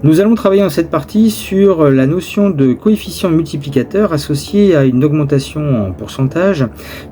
Nous allons travailler dans cette partie sur la notion de coefficient multiplicateur associé à une augmentation en pourcentage.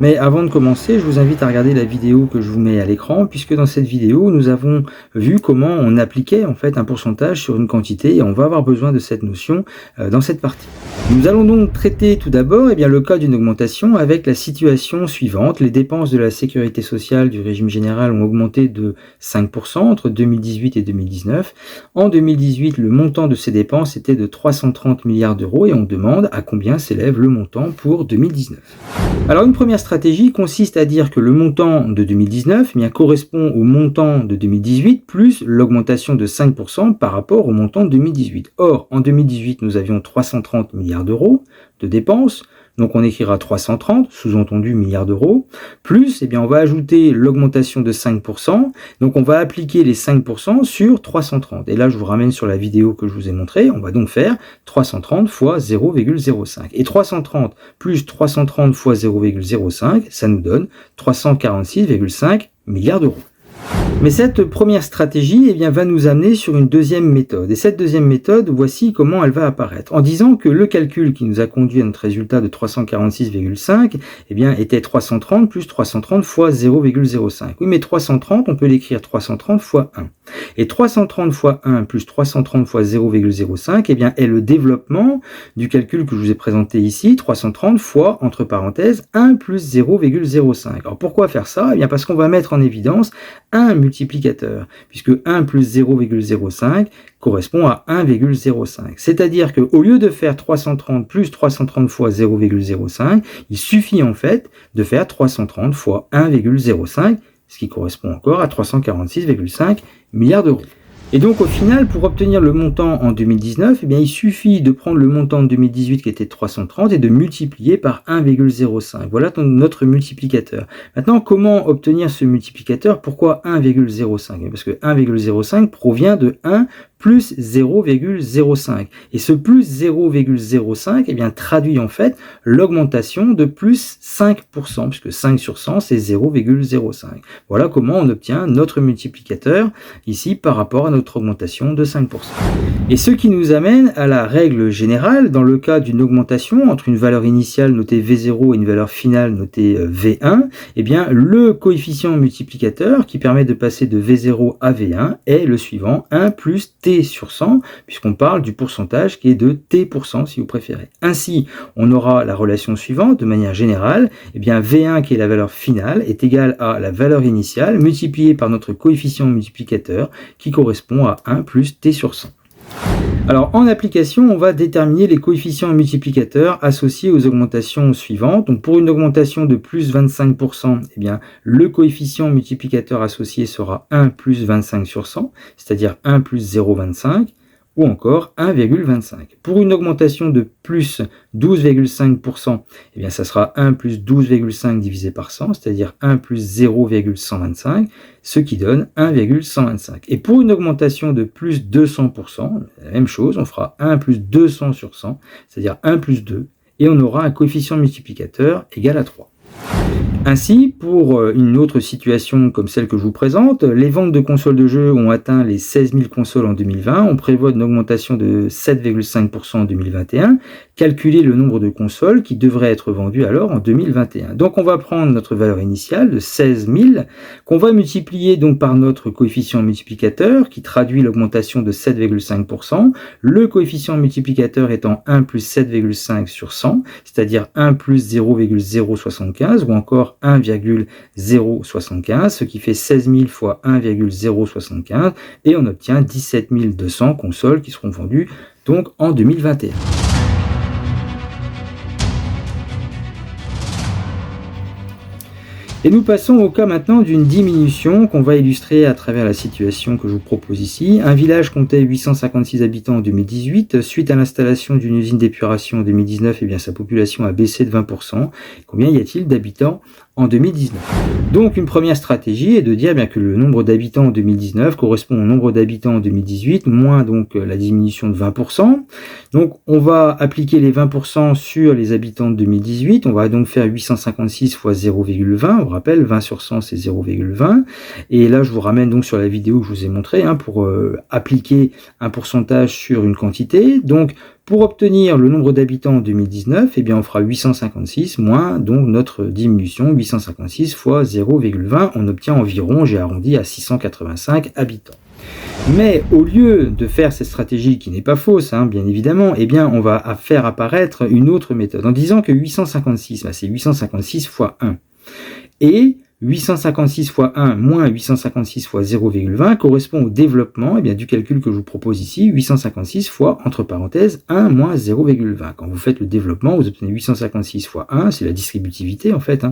Mais avant de commencer, je vous invite à regarder la vidéo que je vous mets à l'écran, puisque dans cette vidéo, nous avons vu comment on appliquait en fait un pourcentage sur une quantité et on va avoir besoin de cette notion dans cette partie. Nous allons donc traiter tout d'abord le cas d'une augmentation avec la situation suivante. Les dépenses de la sécurité sociale du régime général ont augmenté de 5% entre 2018 et 2019. En 2018, le montant de ces dépenses était de 330 milliards d'euros et on demande à combien s'élève le montant pour 2019. Alors une première stratégie consiste à dire que le montant de 2019 correspond au montant de 2018 plus l'augmentation de 5% par rapport au montant de 2018. Or, en 2018, nous avions 330 milliards d'euros de dépenses. Donc on écrira 330, sous-entendu milliards d'euros, plus on va ajouter l'augmentation de 5%, donc on va appliquer les 5% sur 330. Et là je vous ramène sur la vidéo que je vous ai montrée, on va donc faire 330 fois 0,05. Et 330 plus 330 fois 0,05, ça nous donne 346,5 milliards d'euros. Mais cette première stratégie va nous amener sur une deuxième méthode. Et cette deuxième méthode, voici comment elle va apparaître. En disant que le calcul qui nous a conduit à notre résultat de 346,5 était 330 plus 330 fois 0,05. Oui, mais 330, on peut l'écrire 330 fois 1. Et 330 fois 1 plus 330 fois 0,05 est le développement du calcul que je vous ai présenté ici, 330 fois, entre parenthèses, 1 plus 0,05. Alors pourquoi faire ça? Parce qu'on va mettre en évidence un multiplicateur, puisque 1 plus 0,05 correspond à 1,05. C'est-à-dire qu'au lieu de faire 330 plus 330 fois 0,05, il suffit en fait de faire 330 fois 1,05, ce qui correspond encore à 346,5 milliards d'euros. Et donc au final, pour obtenir le montant en 2019, il suffit de prendre le montant de 2018 qui était 330 et de multiplier par 1,05. Voilà notre multiplicateur. Maintenant, comment obtenir ce multiplicateur? Pourquoi 1,05? Parce que 1,05 provient de 1 plus 0,05. Et ce plus 0,05 traduit en fait l'augmentation de plus 5%, puisque 5 sur 100 c'est 0,05. Voilà comment on obtient notre multiplicateur ici par rapport à notre augmentation de 5%. Et ce qui nous amène à la règle générale, dans le cas d'une augmentation entre une valeur initiale notée V0 et une valeur finale notée V1, le coefficient multiplicateur qui permet de passer de V0 à V1 est le suivant, 1 plus T sur 100, puisqu'on parle du pourcentage qui est de T% si vous préférez. Ainsi, on aura la relation suivante, de manière générale, V1 qui est la valeur finale est égal à la valeur initiale multipliée par notre coefficient multiplicateur qui correspond à 1 plus T sur 100. Alors en application, on va déterminer les coefficients multiplicateurs associés aux augmentations suivantes. Donc pour une augmentation de plus 25%, le coefficient multiplicateur associé sera 1 plus 25 sur 100, c'est-à-dire 1 plus 0,25, ou encore 1,25. Pour une augmentation de plus 12,5%, ça sera 1 plus 12,5 divisé par 100, c'est-à-dire 1 plus 0,125, ce qui donne 1,125. Et pour une augmentation de plus 200%, la même chose, on fera 1 plus 200 sur 100, c'est-à-dire 1 plus 2, et on aura un coefficient multiplicateur égal à 3. Ainsi, pour une autre situation comme celle que je vous présente, les ventes de consoles de jeux ont atteint les 16 000 consoles en 2020, on prévoit une augmentation de 7,5% en 2021, calculer le nombre de consoles qui devraient être vendues alors en 2021. Donc on va prendre notre valeur initiale de 16 000, qu'on va multiplier donc par notre coefficient multiplicateur qui traduit l'augmentation de 7,5%, le coefficient multiplicateur étant 1 plus 7,5 sur 100, c'est-à-dire 1 plus 0,075 ou encore 1,075, ce qui fait 16 000 fois 1,075 et on obtient 17 200 consoles qui seront vendues donc en 2021. Et nous passons au cas maintenant d'une diminution qu'on va illustrer à travers la situation que je vous propose ici. Un village comptait 856 habitants en 2018. Suite à l'installation d'une usine d'épuration en 2019, sa population a baissé de 20%. Combien y a-t-il d'habitants en 2019. Donc une première stratégie est de dire bien que le nombre d'habitants en 2019 correspond au nombre d'habitants en 2018, moins donc la diminution de 20%. Donc on va appliquer les 20% sur les habitants de 2018, on va donc faire 856 fois 0,20, on rappelle 20 sur 100 c'est 0,20, et là je vous ramène donc sur la vidéo que je vous ai montré pour appliquer un pourcentage sur une quantité. Donc pour obtenir le nombre d'habitants en 2019, eh bien on fera 856 moins donc notre diminution, 856 fois 0,20, on obtient environ, j'ai arrondi à 685 habitants. Mais au lieu de faire cette stratégie qui n'est pas fausse, bien évidemment, eh bien on va faire apparaître une autre méthode en disant que 856, c'est 856 fois 1. Et 856 fois 1 moins 856 fois 0,20 correspond au développement du calcul que je vous propose ici, 856 fois, entre parenthèses, 1 moins 0,20. Quand vous faites le développement, vous obtenez 856 fois 1, c'est la distributivité en fait,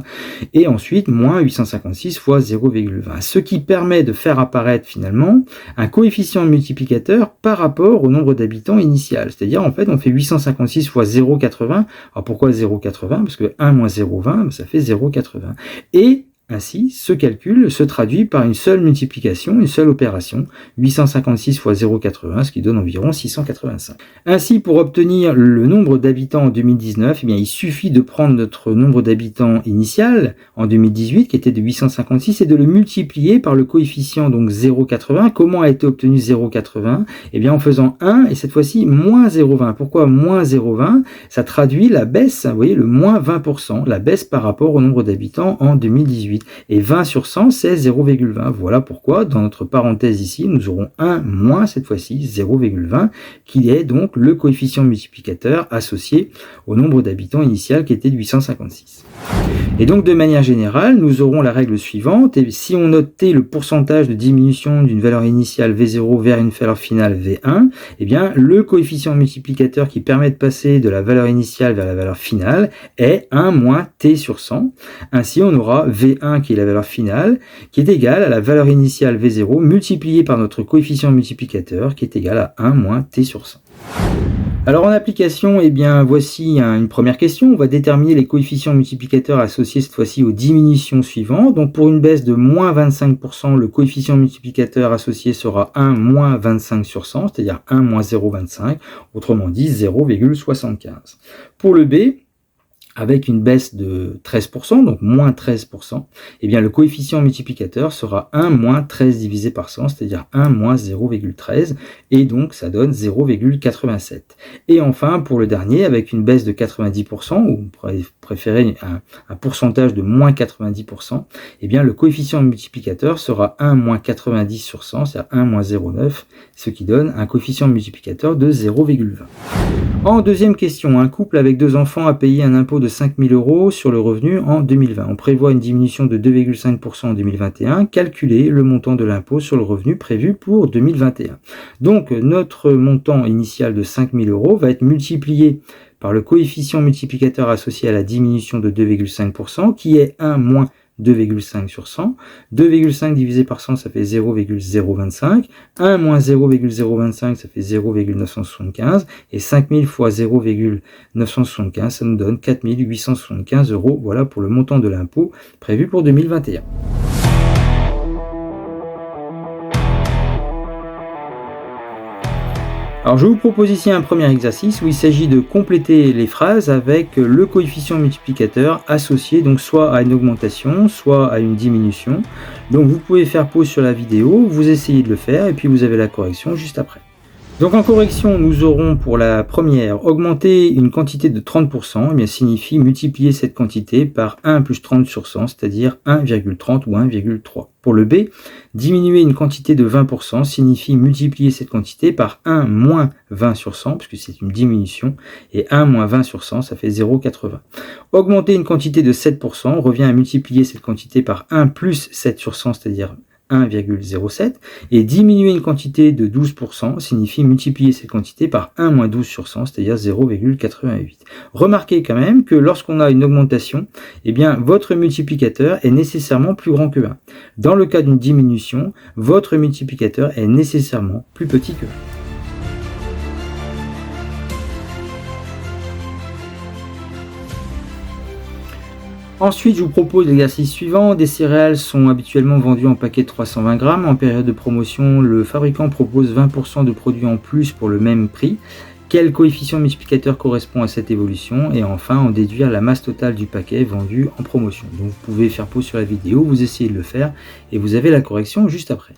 et ensuite moins 856 fois 0,20. Ce qui permet de faire apparaître finalement un coefficient multiplicateur par rapport au nombre d'habitants initial. C'est-à-dire en fait on fait 856 fois 0,80. Alors pourquoi 0,80? Parce que 1 moins 0,20, ça fait 0,80. Et ainsi, ce calcul se traduit par une seule multiplication, une seule opération, 856 fois 0,80, ce qui donne environ 685. Ainsi, pour obtenir le nombre d'habitants en 2019, il suffit de prendre notre nombre d'habitants initial en 2018, qui était de 856, et de le multiplier par le coefficient donc 0,80. Comment a été obtenu 0,80? En faisant 1, et cette fois-ci, moins 0,20. Pourquoi moins 0,20? Ça traduit la baisse, vous voyez, le moins 20%, la baisse par rapport au nombre d'habitants en 2018. Et 20 sur 100, c'est 0,20. Voilà pourquoi, dans notre parenthèse ici, nous aurons 1 moins, cette fois-ci, 0,20, qui est donc le coefficient multiplicateur associé au nombre d'habitants initial qui était de 856. Et donc, de manière générale, nous aurons la règle suivante. Et si on notait le pourcentage de diminution d'une valeur initiale V0 vers une valeur finale V1, le coefficient multiplicateur qui permet de passer de la valeur initiale vers la valeur finale est 1 moins T sur 100. Ainsi, on aura V1 qui est la valeur finale, qui est égale à la valeur initiale V0 multipliée par notre coefficient multiplicateur qui est égal à 1 moins T sur 100. Alors en application, voici une première question. On va déterminer les coefficients multiplicateurs associés cette fois-ci aux diminutions suivantes. Donc pour une baisse de moins 25%, le coefficient multiplicateur associé sera 1 moins 25 sur 100, c'est-à-dire 1 moins 0,25, autrement dit 0,75. Pour le B, avec une baisse de 13%, donc moins 13%, le coefficient multiplicateur sera 1 moins 13 divisé par 100, c'est-à-dire 1 moins 0,13, et donc ça donne 0,87. Et enfin, pour le dernier, avec une baisse de 90%, ou préférez un pourcentage de moins 90%, le coefficient multiplicateur sera 1 moins 90 sur 100, c'est-à-dire 1 moins 0,9, ce qui donne un coefficient multiplicateur de 0,20. En deuxième question, un couple avec 2 enfants a payé un impôt de 5 000 € sur le revenu en 2020. On prévoit une diminution de 2,5% en 2021. Calculez le montant de l'impôt sur le revenu prévu pour 2021. Donc, notre montant initial de 5 000 € va être multiplié par le coefficient multiplicateur associé à la diminution de 2,5%, qui est 1 moins 2,5 sur 100. 2,5 divisé par 100, ça fait 0,025. 1 moins 0,025, ça fait 0,975. Et 5000 fois 0,975, ça nous donne 4875 €. Voilà pour le montant de l'impôt prévu pour 2021. Alors je vous propose ici un premier exercice où il s'agit de compléter les phrases avec le coefficient multiplicateur associé donc soit à une augmentation, soit à une diminution. Donc vous pouvez faire pause sur la vidéo, vous essayez de le faire et puis vous avez la correction juste après. Donc en correction, nous aurons pour la première, augmenter une quantité de 30%, signifie multiplier cette quantité par 1 plus 30 sur 100, c'est-à-dire 1,30 ou 1,3. Pour le B, diminuer une quantité de 20% signifie multiplier cette quantité par 1 moins 20 sur 100, puisque c'est une diminution, et 1 moins 20 sur 100, ça fait 0,80. Augmenter une quantité de 7% revient à multiplier cette quantité par 1 plus 7 sur 100, c'est-à-dire 1,07, et diminuer une quantité de 12% signifie multiplier cette quantité par 1 moins 12 sur 100, c'est-à-dire 0,88. Remarquez quand même que lorsqu'on a une augmentation, votre multiplicateur est nécessairement plus grand que 1. Dans le cas d'une diminution, votre multiplicateur est nécessairement plus petit que 1. Ensuite, je vous propose l'exercice suivant. Des céréales sont habituellement vendues en paquet de 320 grammes. En période de promotion, le fabricant propose 20% de produits en plus pour le même prix. Quel coefficient multiplicateur correspond à cette évolution? Et enfin, en déduire la masse totale du paquet vendu en promotion. Donc vous pouvez faire pause sur la vidéo, vous essayez de le faire et vous avez la correction juste après.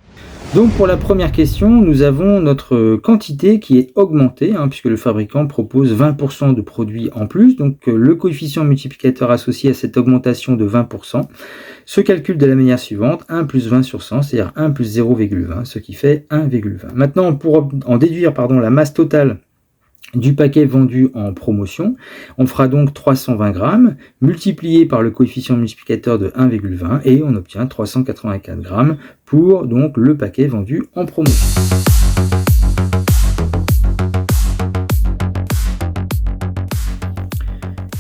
Donc pour la première question, nous avons notre quantité qui est augmentée, puisque le fabricant propose 20% de produits en plus. Donc le coefficient multiplicateur associé à cette augmentation de 20% se calcule de la manière suivante, 1 plus 20 sur 100, c'est-à-dire 1 plus 0,20, ce qui fait 1,20. Maintenant, pour en déduire la masse totale du paquet vendu en promotion, on fera donc 320 grammes multiplié par le coefficient multiplicateur de 1,20 et on obtient 384 grammes pour donc le paquet vendu en promotion.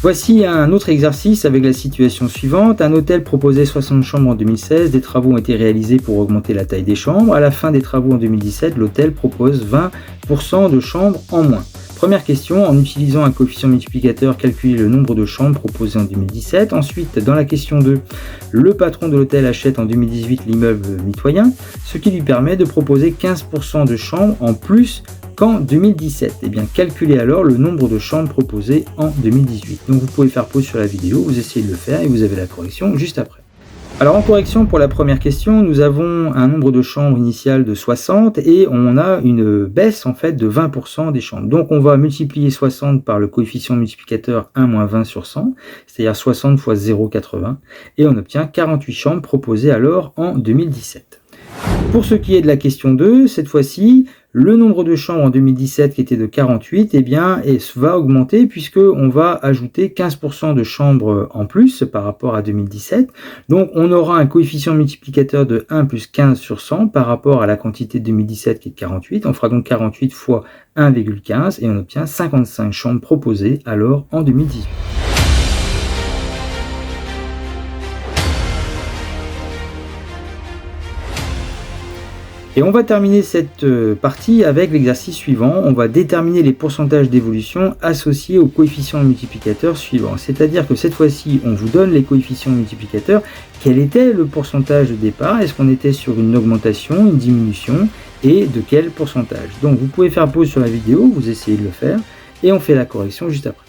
Voici un autre exercice avec la situation suivante. Un hôtel proposait 60 chambres en 2016. Des travaux ont été réalisés pour augmenter la taille des chambres. À la fin des travaux en 2017, l'hôtel propose 20% de chambres en moins. Première question, en utilisant un coefficient multiplicateur, calculer le nombre de chambres proposées en 2017. Ensuite, dans la question 2, le patron de l'hôtel achète en 2018 l'immeuble mitoyen, ce qui lui permet de proposer 15% de chambres en plus qu'en 2017. Eh bien, calculez alors le nombre de chambres proposées en 2018. Donc vous pouvez faire pause sur la vidéo, vous essayez de le faire et vous avez la correction juste après. Alors en correction pour la première question, nous avons un nombre de chambres initial de 60 et on a une baisse en fait de 20% des chambres. Donc on va multiplier 60 par le coefficient multiplicateur 1 moins 20 sur 100, c'est-à-dire 60 fois 0,80 et on obtient 48 chambres proposées alors en 2017. Pour ce qui est de la question 2, cette fois-ci, le nombre de chambres en 2017 qui était de 48, va augmenter puisqu'on va ajouter 15% de chambres en plus par rapport à 2017. Donc on aura un coefficient multiplicateur de 1 plus 15 sur 100 par rapport à la quantité de 2017 qui est de 48. On fera donc 48 fois 1,15 et on obtient 55 chambres proposées alors en 2018. Et on va terminer cette partie avec l'exercice suivant. On va déterminer les pourcentages d'évolution associés aux coefficients multiplicateurs suivants. C'est-à-dire que cette fois-ci, on vous donne les coefficients multiplicateurs. Quel était le pourcentage de départ? Est-ce qu'on était sur une augmentation, une diminution? Et de quel pourcentage? Donc vous pouvez faire pause sur la vidéo, vous essayez de le faire, et on fait la correction juste après.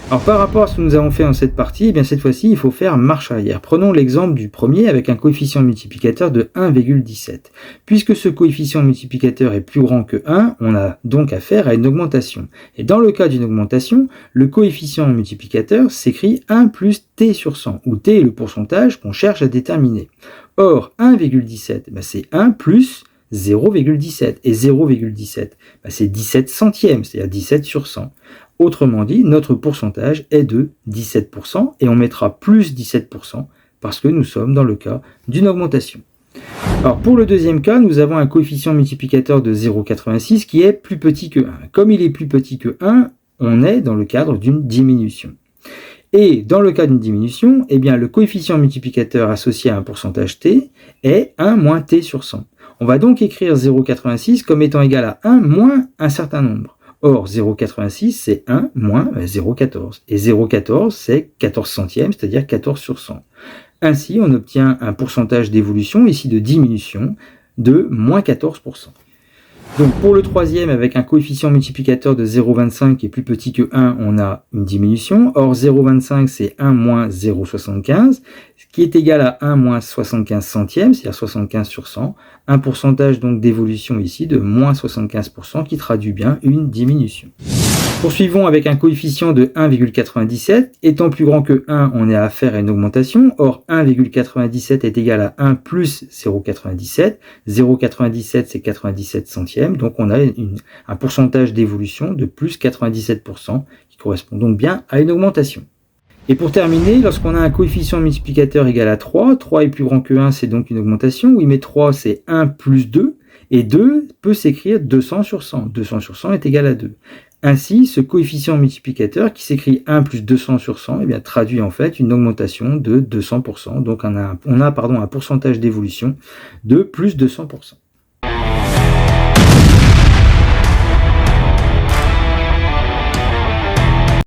Alors par rapport à ce que nous avons fait dans cette partie, cette fois-ci il faut faire marche arrière. Prenons l'exemple du premier avec un coefficient multiplicateur de 1,17. Puisque ce coefficient multiplicateur est plus grand que 1, on a donc affaire à une augmentation. Et dans le cas d'une augmentation, le coefficient multiplicateur s'écrit 1 plus t sur 100, où t est le pourcentage qu'on cherche à déterminer. Or 1,17, c'est 1 plus 0,17 et 0,17 c'est 17 centièmes, c'est-à-dire 17 sur 100. Autrement dit, notre pourcentage est de 17% et on mettra plus 17% parce que nous sommes dans le cas d'une augmentation. Alors pour le deuxième cas, nous avons un coefficient multiplicateur de 0,86 qui est plus petit que 1. Comme il est plus petit que 1, on est dans le cadre d'une diminution. Et dans le cas d'une diminution, le coefficient multiplicateur associé à un pourcentage t est 1 moins t sur 100. On va donc écrire 0,86 comme étant égal à 1 moins un certain nombre. Or, 0,86, c'est 1 moins 0,14. Et 0,14, c'est 14 centièmes, c'est-à-dire 14 sur 100. Ainsi, on obtient un pourcentage d'évolution, ici de diminution, de moins 14%. Donc pour le troisième, avec un coefficient multiplicateur de 0,25 qui est plus petit que 1, on a une diminution. Or 0,25 c'est 1 moins 0,75, ce qui est égal à 1 moins 75 centièmes, c'est-à-dire 75 sur 100. Un pourcentage donc d'évolution ici de moins 75% qui traduit bien une diminution. Poursuivons avec un coefficient de 1,97. Étant plus grand que 1, on est à affaire à une augmentation. Or 1,97 est égal à 1 plus 0,97. 0,97 c'est 97 centièmes. Donc on a un pourcentage d'évolution de plus 97% qui correspond donc bien à une augmentation. Et pour terminer, lorsqu'on a un coefficient multiplicateur égal à 3, 3 est plus grand que 1, c'est donc une augmentation. Oui, mais 3 c'est 1 plus 2. Et 2 peut s'écrire 200 sur 100. 200 sur 100 est égal à 2. Ainsi, ce coefficient multiplicateur qui s'écrit 1 plus 200 sur 100 traduit en fait une augmentation de 200%. Donc on a un pourcentage d'évolution de plus 200%.